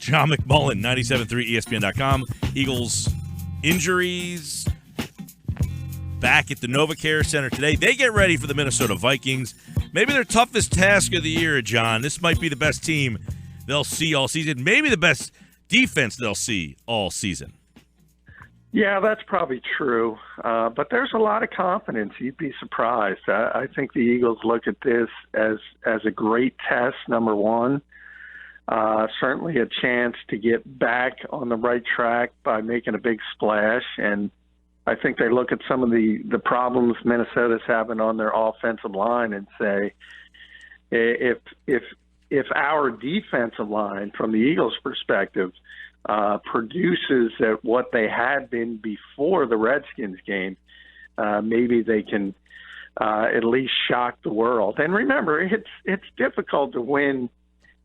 John McMullen, 97.3 ESPN.com. Eagles injuries back at the NovaCare Center today. They get ready for the Minnesota Vikings. Maybe their toughest task of the year, John. This might be the best team they'll see all season. Maybe the best defense they'll see all season. Yeah, that's probably true. But there's a lot of confidence. You'd be surprised. I think the Eagles look at this as a great test, number one. Certainly a chance to get back on the right track by making a big splash. And I think they look at some of the problems Minnesota's having on their offensive line and say, if our defensive line, from the Eagles' perspective, produces at what they had been before the Redskins game, maybe they can at least shock the world. And remember, it's difficult to win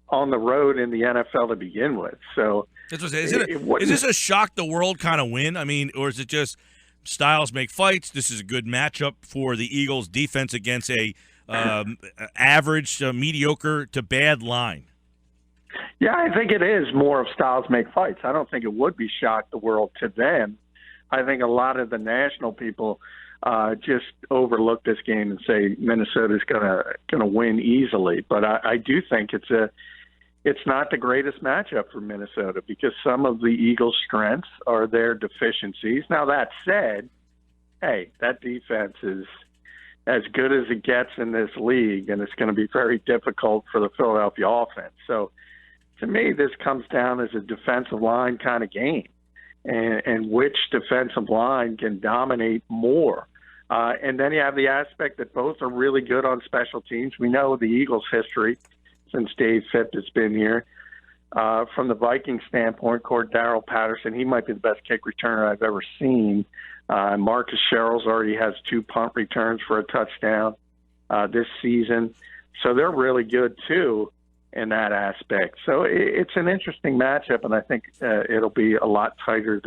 on the road in the NFL to begin with. So is this a shock the world kind of win? I mean, or is it just styles make fights? This is a good matchup for the Eagles defense against a average, mediocre to bad line. Yeah, I think it is more of styles make fights. I don't think it would be shock the world to them. I think a lot of the national people just overlook this game and say Minnesota's gonna win easily. But I do think it's not the greatest matchup for Minnesota because some of the Eagles' strengths are their deficiencies. Now, that said, hey, that defense is as good as it gets in this league, and it's going to be very difficult for the Philadelphia offense. So, to me, this comes down as a defensive line kind of game, and which defensive line can dominate more. And then you have the aspect that both are really good on special teams. We know the Eagles' history since Dave Phipp has been here. From the Vikings standpoint, Darrell Patterson, he might be the best kick returner I've ever seen. Marcus Sherrills already has 2 punt returns for a touchdown this season. So they're really good, too, in that aspect. So it's an interesting matchup, and I think it'll be a lot tighter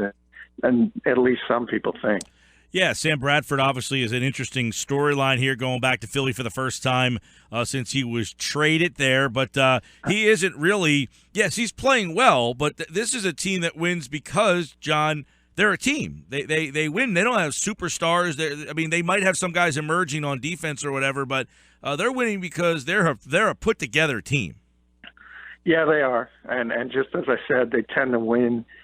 than at least some people think. Yeah, Sam Bradford obviously is an interesting storyline here, going back to Philly for the first time since he was traded there. But he isn't really – yes, he's playing well, but this is a team that wins because, John, they're a team. They win. They don't have superstars. They might have some guys emerging on defense or whatever, but they're winning because they're a put-together team. Yeah, they are. And just as I said, they tend to win –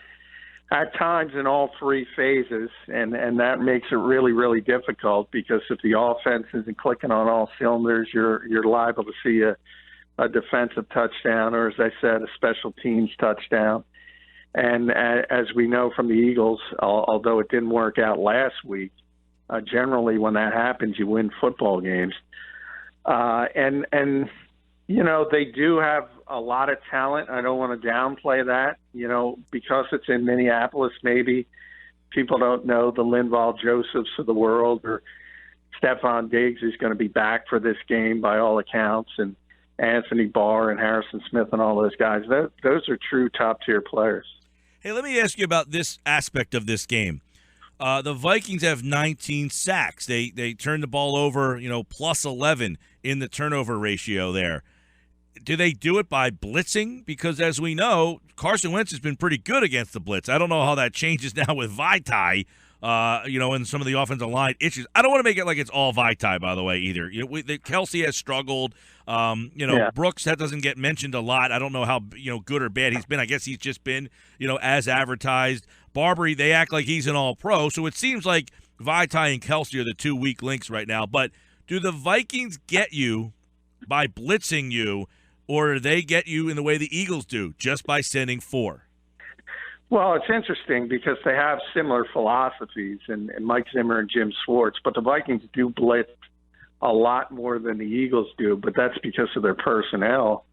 at times in all 3 phases, and that makes it really, really difficult because if the offense isn't clicking on all cylinders, you're liable to see a defensive touchdown or, as I said, a special teams touchdown. And as we know from the Eagles, although it didn't work out last week, generally when that happens, you win football games. And you know, they do have a lot of talent. I don't want to downplay that. You know, because it's in Minneapolis, maybe people don't know the Linval Josephs of the world or Stephon Diggs is going to be back for this game by all accounts, and Anthony Barr and Harrison Smith and all those guys. Those are true top-tier players. Hey, let me ask you about this aspect of this game. The Vikings have 19 sacks. They turn the ball over, plus 11 in the turnover ratio there. Do they do it by blitzing? Because as we know, Carson Wentz has been pretty good against the blitz. I don't know how that changes now with Vitae, and some of the offensive line issues. I don't want to make it like it's all Vitae, by the way, either. Kelsey has struggled. Yeah. Brooks, that doesn't get mentioned a lot. I don't know how good or bad he's been. I guess he's just been as advertised. Barbary, they act like he's an all-pro, so it seems like Vitae and Kelsey are the 2 weak links right now. But do the Vikings get you by blitzing you, or do they get you in the way the Eagles do, just by sending 4? Well, it's interesting because they have similar philosophies, and Mike Zimmer and Jim Schwartz, but the Vikings do blitz a lot more than the Eagles do, but that's because of their personnel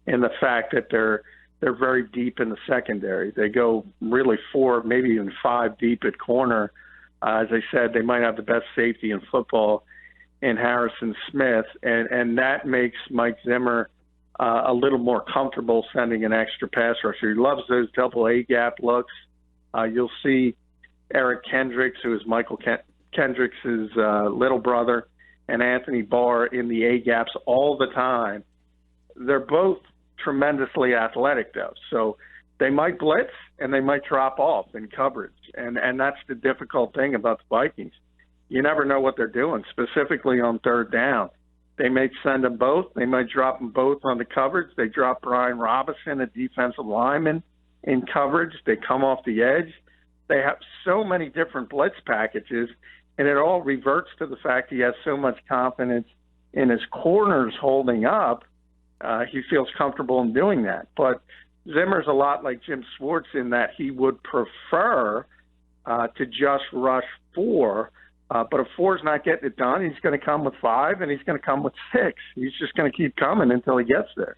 and the fact that they're very deep in the secondary. They go really 4, maybe even 5 deep at corner. As I said, they might have the best safety in football in Harrison Smith, and that makes Mike Zimmer a little more comfortable sending an extra pass rusher. He loves those double A-gap looks. You'll see Eric Kendricks, who is Michael Kendricks' little brother, and Anthony Barr in the A-gaps all the time. They're both tremendously athletic, though. So they might blitz and they might drop off in coverage. And that's the difficult thing about the Vikings. You never know what they're doing, specifically on third down. They may send them both. They might drop them both on the coverage. They drop Brian Robinson, a defensive lineman, in coverage. They come off the edge. They have so many different blitz packages, and it all reverts to the fact he has so much confidence in his corners holding up. He feels comfortable in doing that. But Zimmer's a lot like Jim Schwartz in that he would prefer to just rush 4. But if 4's not getting it done, he's going to come with 5, and he's going to come with 6. He's just going to keep coming until he gets there.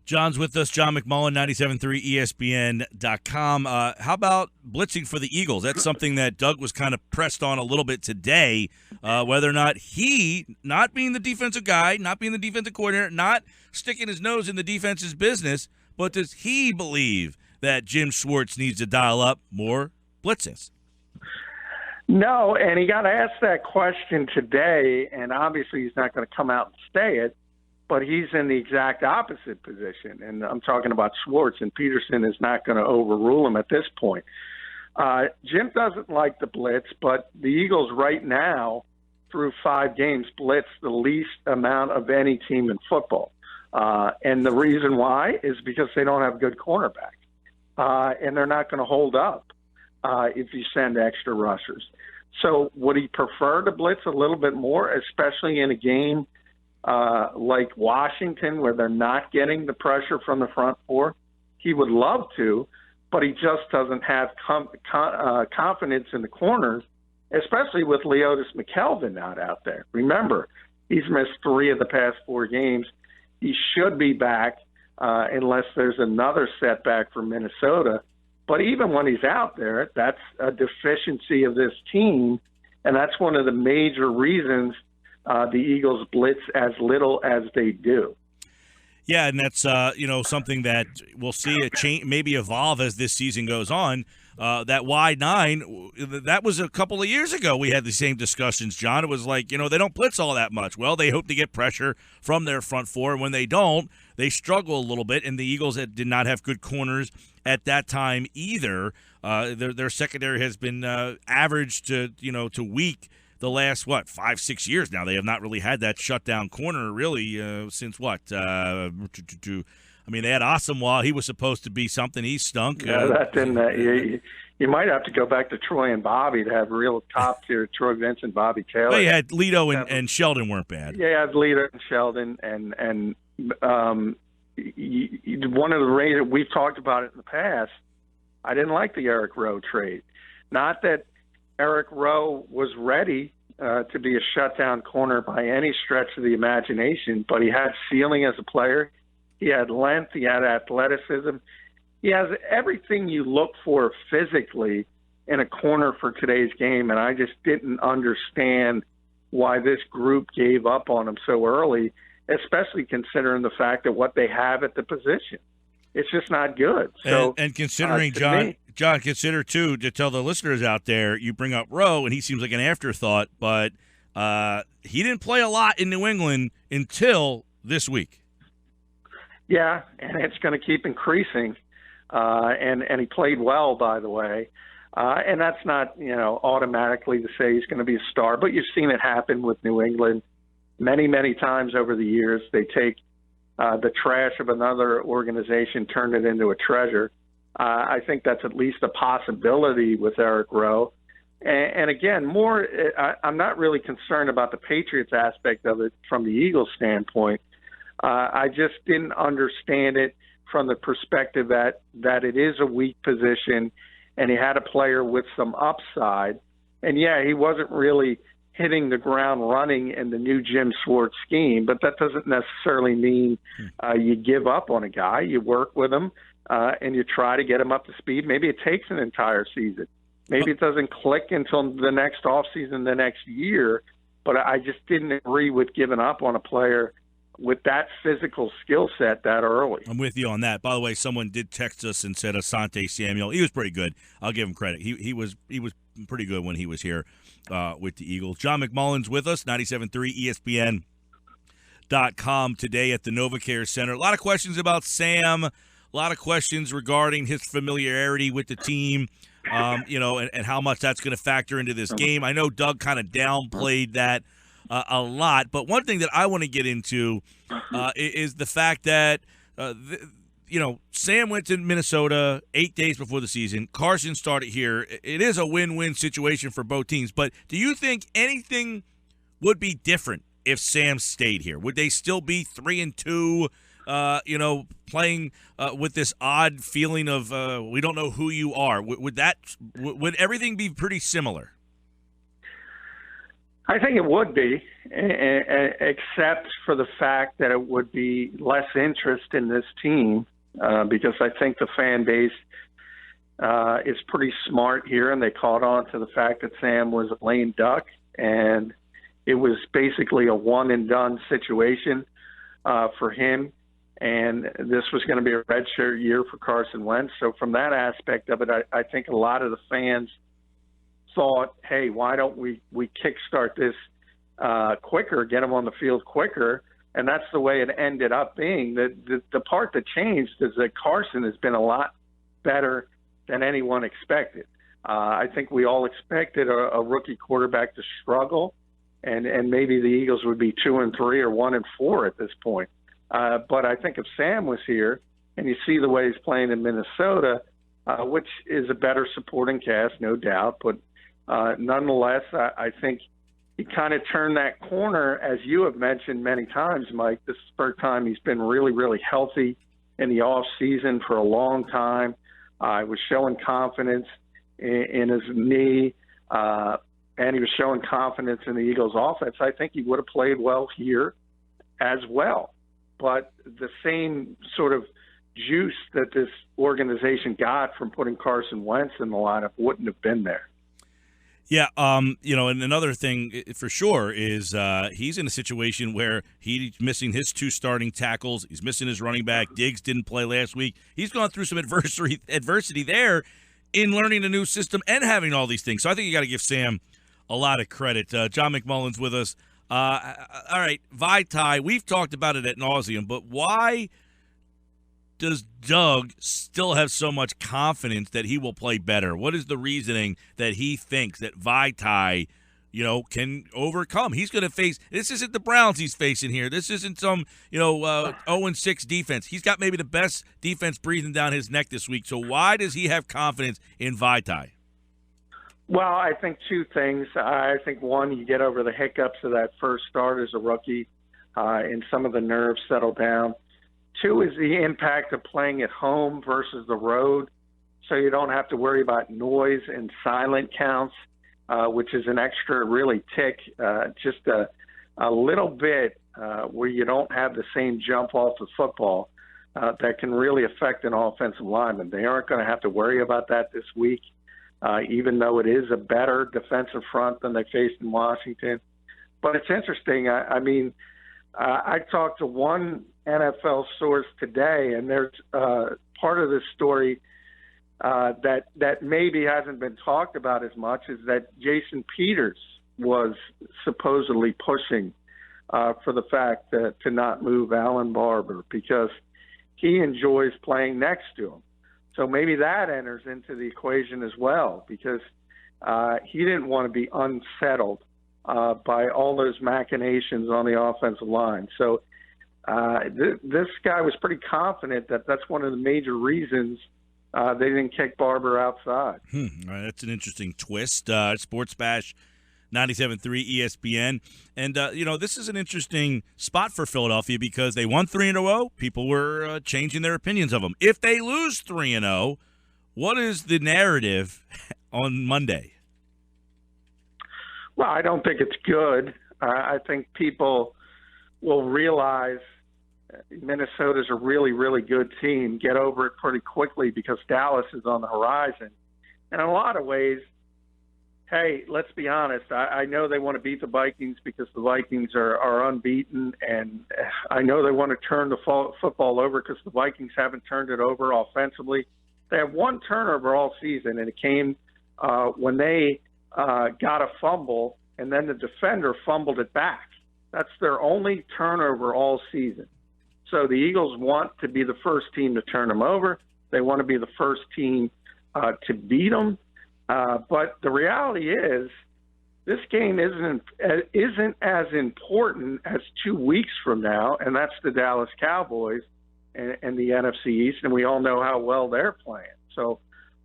John's with us, John McMullen, 97.3 ESPN.com. How about blitzing for the Eagles? That's something that Doug was kind of pressed on a little bit today, whether or not he, not being the defensive guy, not being the defensive coordinator, not sticking his nose in the defense's business, but does he believe that Jim Schwartz needs to dial up more blitzes? No, and he got asked that question today, and obviously he's not going to come out and say it, but he's in the exact opposite position. And I'm talking about Schwartz, and Peterson is not going to overrule him at this point. Jim doesn't like the blitz, but the Eagles right now, through 5 games, blitz the least amount of any team in football. And the reason why is because they don't have good cornerbacks. And they're not going to hold up if you send extra rushers. So would he prefer to blitz a little bit more, especially in a game like Washington where they're not getting the pressure from the front 4? He would love to, but he just doesn't have confidence in the corners, especially with Leotis McKelvin not out there. Remember, he's missed 3 of the past 4 games. He should be back unless there's another setback for Minnesota. But even when he's out there, that's a deficiency of this team, and that's one of the major reasons the Eagles blitz as little as they do. Yeah, and that's something that we'll see a change, maybe evolve as this season goes on. That wide 9, that was a couple of years ago. We had the same discussions, John. It was like, they don't blitz all that much. Well, they hope to get pressure from their front 4, and when they don't, they struggle a little bit. And the Eagles did not have good corners at that time either. Their secondary has been average to weak the last 5-6 years now. They have not really had that shutdown corner really since what? I mean, they had Asamoah. He was supposed to be something. He stunk. Yeah, that didn't. You might have to go back to Troy and Bobby to have real top tier Troy Vincent, Bobby Taylor. Well, you had Lito and Sheldon weren't bad. Yeah, you had Lito and Sheldon, and one of the reasons we've talked about it in the past. I didn't like the Eric Rowe trade. Not that Eric Rowe was ready to be a shutdown corner by any stretch of the imagination, but he had ceiling as a player. He had length. He had athleticism. He has everything you look for physically in a corner for today's game, and I just didn't understand why this group gave up on him so early, especially considering the fact that what they have at the position. It's just not good. So, and considering, John, consider, too, to tell the listeners out there, you bring up Rowe, and he seems like an afterthought, but he didn't play a lot in New England until this week. Yeah, and it's going to keep increasing. And he played well, by the way. And that's not, automatically to say he's going to be a star, but you've seen it happen with New England many, many times over the years. They take the trash of another organization, turn it into a treasure. I think that's at least a possibility with Eric Rowe. And again, I'm not really concerned about the Patriots aspect of it from the Eagles standpoint. I just didn't understand it from the perspective that it is a weak position, and he had a player with some upside. And, yeah, he wasn't really hitting the ground running in the new Jim Schwartz scheme, but that doesn't necessarily mean you give up on a guy. You work with him, and you try to get him up to speed. Maybe it takes an entire season. Maybe it doesn't click until the next offseason, the next year, but I just didn't agree with giving up on a player with that physical skill set that early. I'm with you on that. By the way, someone did text us and said Asante Samuel. He was pretty good. I'll give him credit. He was pretty good when he was here with the Eagles. John McMullen's with us, 97.3 ESPN.com today at the NovaCare Center. A lot of questions about Sam. A A lot of questions regarding his familiarity with the team, and how much that's going to factor into this game. I know Doug kind of downplayed that a lot, but one thing that I want to get into is the fact that Sam went to Minnesota 8 days before the season. Carson started here. It is a win-win situation for both teams, but do you think anything would be different if Sam stayed here? Would they still be 3-2, playing with this odd feeling of we don't know who you are? Would everything be pretty similar? I think it would be, except for the fact that it would be less interest in this team because I think the fan base is pretty smart here, and they caught on to the fact that Sam was a lame duck, and it was basically a one-and-done situation for him, and this was going to be a redshirt year for Carson Wentz. So from that aspect of it, I think a lot of the fans thought, hey, why don't we kickstart this quicker, get him on the field quicker, and that's the way it ended up being. The part that changed is that Carson has been a lot better than anyone expected. I think we all expected a rookie quarterback to struggle, and maybe the Eagles would be 2-3 or 1-4 at this point. But I think if Sam was here, and you see the way he's playing in Minnesota, which is a better supporting cast, no doubt, but nonetheless, I think he kind of turned that corner, as you have mentioned many times, Mike. This is the first time he's been really, really healthy in the off season for a long time. He was showing confidence in his knee, and he was showing confidence in the Eagles' offense. I think he would have played well here as well. But the same sort of juice that this organization got from putting Carson Wentz in the lineup wouldn't have been there. Yeah, and another thing for sure is he's in a situation where he's missing his 2 starting tackles. He's missing his running back. Diggs didn't play last week. He's gone through some adversity there in learning a new system and having all these things. So I think you got to give Sam a lot of credit. John McMullen's with us. All right, Vaitai, we've talked about it ad nauseum, but why does Doug still have so much confidence that he will play better? What is the reasoning that he thinks that Vaitai, can overcome? He's going to face – this isn't the Browns he's facing here. This isn't some, 0-6 defense. He's got maybe the best defense breathing down his neck this week. So why does he have confidence in Vaitai? Well, I think 2 things. I think, one, you get over the hiccups of that first start as a rookie and some of the nerves settle down. 2 is the impact of playing at home versus the road, so you don't have to worry about noise and silent counts, which is an extra really tick, just a little bit where you don't have the same jump off the football that can really affect an offensive lineman. They aren't going to have to worry about that this week, even though it is a better defensive front than they faced in Washington. But it's interesting. I talked to one NFL source today, and there's part of this story that maybe hasn't been talked about as much, is that Jason Peters was supposedly pushing for the fact that to not move Alan Barber because he enjoys playing next to him. So maybe that enters into the equation as well, because he didn't want to be unsettled by all those machinations on the offensive line. So this guy was pretty confident that that's one of the major reasons they didn't kick Barber outside. All right, that's an interesting twist. Sports Bash 97.3 ESPN. And, this is an interesting spot for Philadelphia because they won 3-0. People were changing their opinions of them. If they lose 3-0, what is the narrative on Monday? Well, I don't think it's good. I think people will realize Minnesota's a really, really good team, get over it pretty quickly because Dallas is on the horizon. And in a lot of ways, hey, let's be honest, I know they want to beat the Vikings because the Vikings are unbeaten, and I know they want to turn the football over because the Vikings haven't turned it over offensively. They have 1 turnover all season, and it came when they got a fumble, and then the defender fumbled it back. That's their only turnover all season. So the Eagles want to be the first team to turn them over. They want to be the first team to beat them. But the reality is, this game isn't as important as 2 weeks from now, and that's the Dallas Cowboys and the NFC East, and we all know how well they're playing. So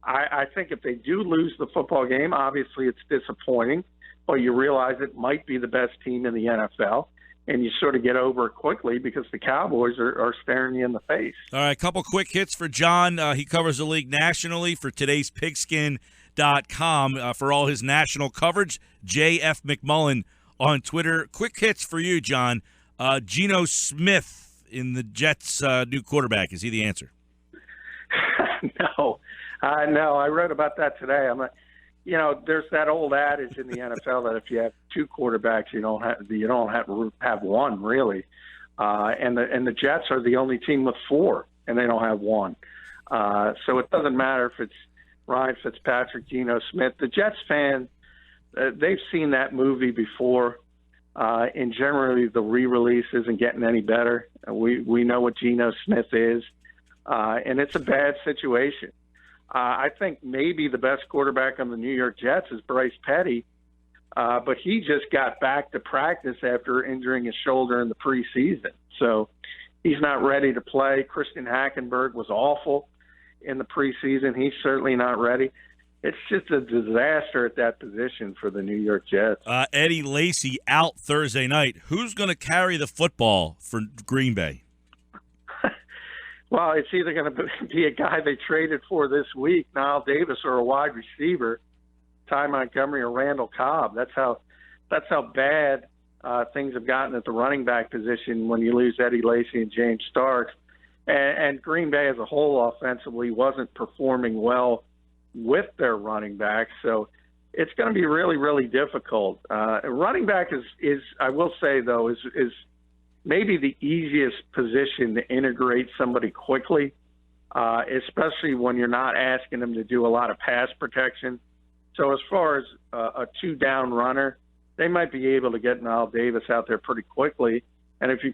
I think if they do lose the football game, obviously it's disappointing, but you realize it might be the best team in the NFL, and you sort of get over it quickly because the Cowboys are staring you in the face. All right, a couple quick hits for John. He covers the league nationally for today's Pigskin.com for all his national coverage. JF McMullen on Twitter. Quick hits for you, John. Geno Smith in the Jets' new quarterback. Is he the answer? No. I wrote about that today. I'm like, there's that old adage in the NFL that if you have two quarterbacks, you don't have one really. And the Jets are the only team with four, and they don't have one. So it doesn't matter if it's Ryan Fitzpatrick, Geno Smith. The Jets fan, they've seen that movie before, and generally the re-release isn't getting any better. We know what Geno Smith is, and it's a bad situation. I think maybe the best quarterback on the New York Jets is Bryce Petty, but he just got back to practice after injuring his shoulder in the preseason. So he's not ready to play. Christian Hackenberg was awful in the preseason. He's certainly not ready. It's just a disaster at that position for the New York Jets. Eddie Lacy out Thursday night. Who's going to carry the football for Green Bay? Well, it's either going to be a guy they traded for this week, Niall Davis, or a wide receiver, Ty Montgomery or Randall Cobb. That's how bad things have gotten at the running back position when you lose Eddie Lacy and James Starks. And Green Bay as a whole offensively wasn't performing well with their running backs. So it's going to be really, really difficult. Running back is I will say, though, is maybe the easiest position to integrate somebody quickly, especially when you're not asking them to do a lot of pass protection. So as far as a two-down runner, they might be able to get Niall Davis out there pretty quickly. And if he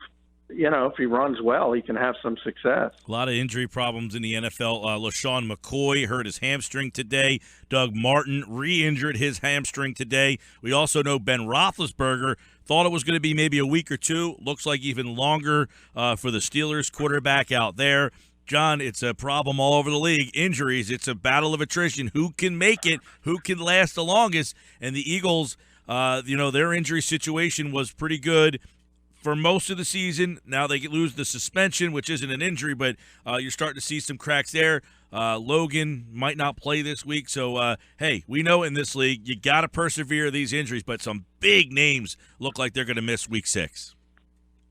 runs well, he can have some success. A lot of injury problems in the NFL. LaShawn McCoy hurt his hamstring today. Doug Martin re-injured his hamstring today. We also know Ben Roethlisberger thought it was going to be maybe a week or two. Looks like even longer for the Steelers quarterback out there. John, it's a problem all over the league. Injuries, it's a battle of attrition. Who can make it? Who can last the longest? And the Eagles, their injury situation was pretty good for most of the season. Now they lose the suspension, which isn't an injury, but you're starting to see some cracks there. Logan might not play this week. So, hey, we know in this league you got to persevere these injuries, but some big names look like they're going to miss week 6.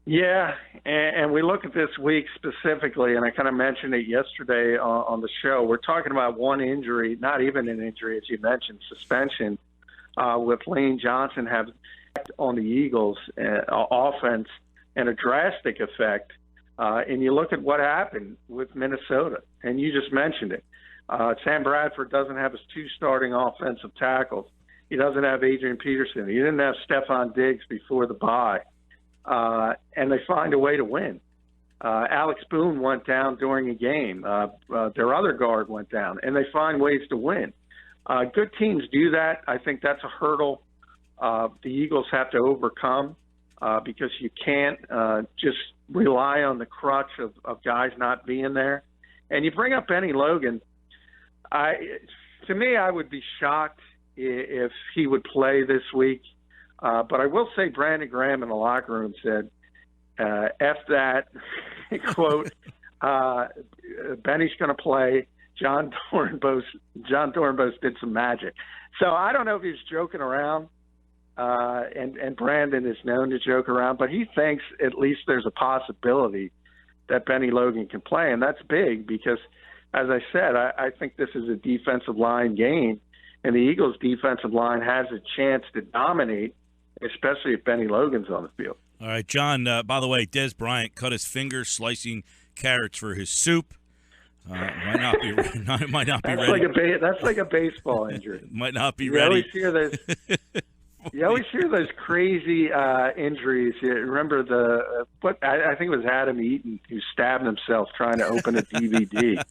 Yeah, and we look at this week specifically, and I kind of mentioned it yesterday on the show. We're talking about one injury, not even an injury, as you mentioned, suspension, with Lane Johnson having on the Eagles offense and a drastic effect. And you look at what happened with Minnesota, and you just mentioned it. Sam Bradford doesn't have his two starting offensive tackles. He doesn't have Adrian Peterson. He didn't have Stephon Diggs before the bye. And they find a way to win. Alex Boone went down during a game. Their other guard went down, and they find ways to win. Good teams do that. I think that's a hurdle the Eagles have to overcome because you can't just rely on the crutch of guys not being there. And you bring up Benny Logan. To me, I would be shocked if he would play this week. But I will say Brandon Graham in the locker room said, F that, quote, Benny's going to play. John Dornbos did some magic. So I don't know if he's joking around, and Brandon is known to joke around, but he thinks at least there's a possibility that Benny Logan can play, and that's big because, as I said, I think this is a defensive line game, and the Eagles' defensive line has a chance to dominate, especially if Benny Logan's on the field. All right, John, by the way, Des Bryant cut his finger slicing carrots for his soup. Might not be ready. That's like a baseball injury. Might not be ready. You always hear You always hear those crazy injuries. You remember I think it was Adam Eaton who stabbed himself trying to open a DVD.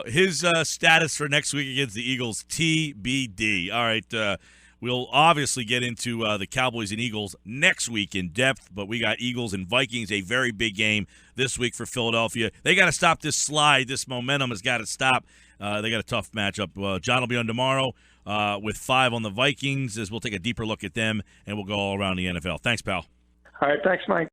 His status for next week against the Eagles, TBD. All right, we'll obviously get into the Cowboys and Eagles next week in depth, but we got Eagles and Vikings, a very big game this week for Philadelphia. They got to stop this slide. This momentum has got to stop. They got a tough matchup. John will be on tomorrow with 5 on the Vikings as we'll take a deeper look at them, and we'll go all around the NFL. Thanks, pal. All right, thanks, Mike.